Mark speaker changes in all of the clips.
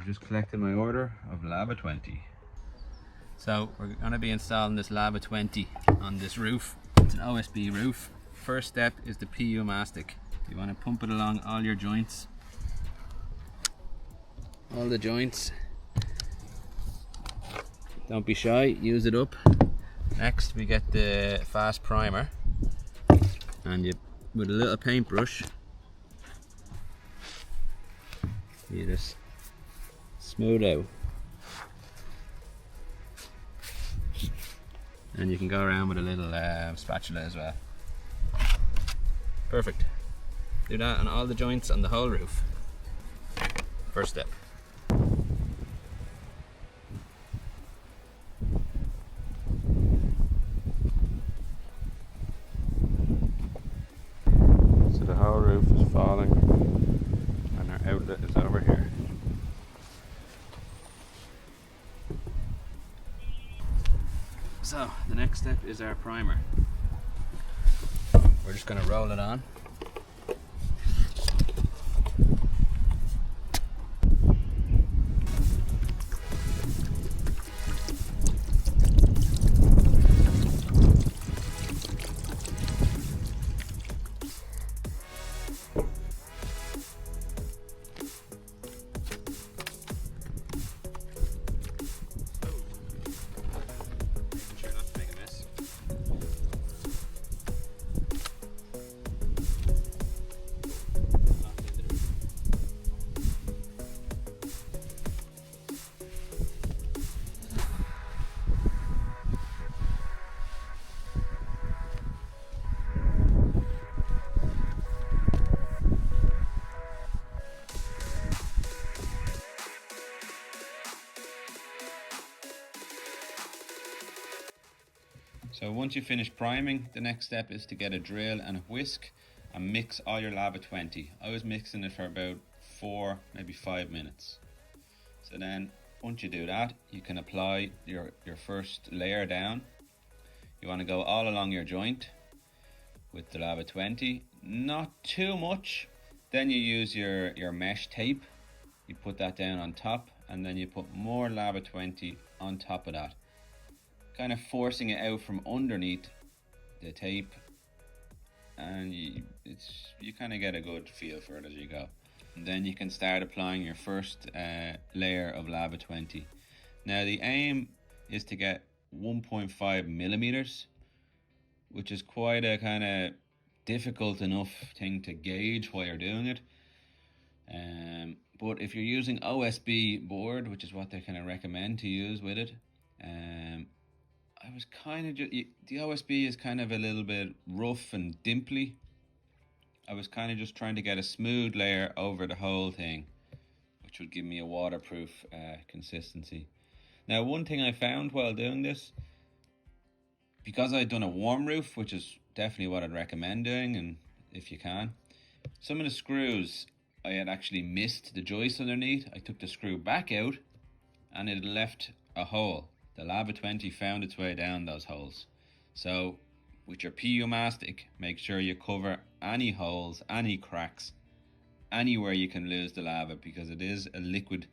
Speaker 1: I just collected my order of Lava 20. So we're going to be installing this Lava 20 on this roof. It's an OSB roof. First step is the PU mastic. You want to pump it along all your joints. All the joints. Don't be shy, use it up. Next we get the fast primer, and you, with a little paintbrush, you just smooth out. And you can go around with a little spatula as well. Perfect. Do that on all the joints on the whole roof. First step. So the whole roof is falling and our outlet is over here. So the next step is our primer. We're just going to roll it on. So once you finish priming, the next step is to get a drill and a whisk and mix all your Lava 20. I was mixing it for about 4, maybe 5 minutes. So then once you do that, you can apply your first layer down. You want to go all along your joint with the Lava 20, not too much. Then you use your mesh tape, you put that down on top, and then you put more Lava 20 on top of that, kind of forcing it out from underneath the tape, and you kind of get a good feel for it as you go. And then you can start applying your first layer of Lava 20. Now the aim is to get 1.5 millimeters, which is quite a kind of difficult enough thing to gauge while you're doing it. But if you're using OSB board, which is what they kind of recommend to use with it, I was kind of the OSB is kind of a little bit rough and dimply. I was kind of just trying to get a smooth layer over the whole thing, which would give me a waterproof consistency. Now, one thing I found while doing this, because I'd done a warm roof, which is definitely what I'd recommend doing, and if you can, some of the screws I had actually missed the joist underneath. I took the screw back out and it left a hole. The Lava 20 found its way down those holes. So with your PU mastic, make sure you cover any holes, any cracks, anywhere you can lose the lava, because it is a liquid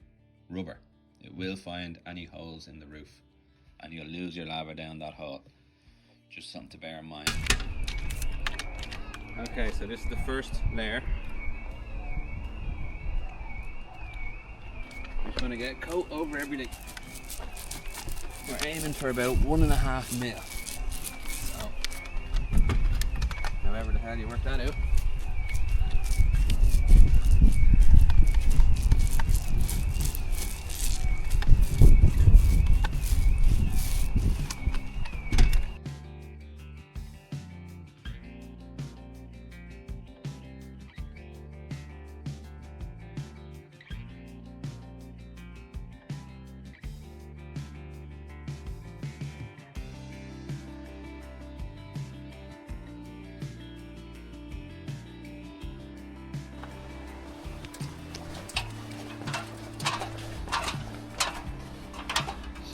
Speaker 1: rubber. It will find any holes in the roof and you'll lose your lava down that hole. Just something to bear in mind. Okay, so this is the first layer. I'm just going to get a coat over everything. We're aiming for about 1.5 mil. So, however the hell you work that out.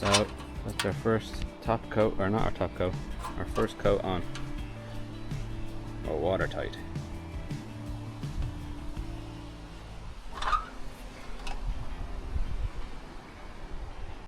Speaker 1: So that's our first top coat, or not our top coat, our first coat on. Oh, watertight.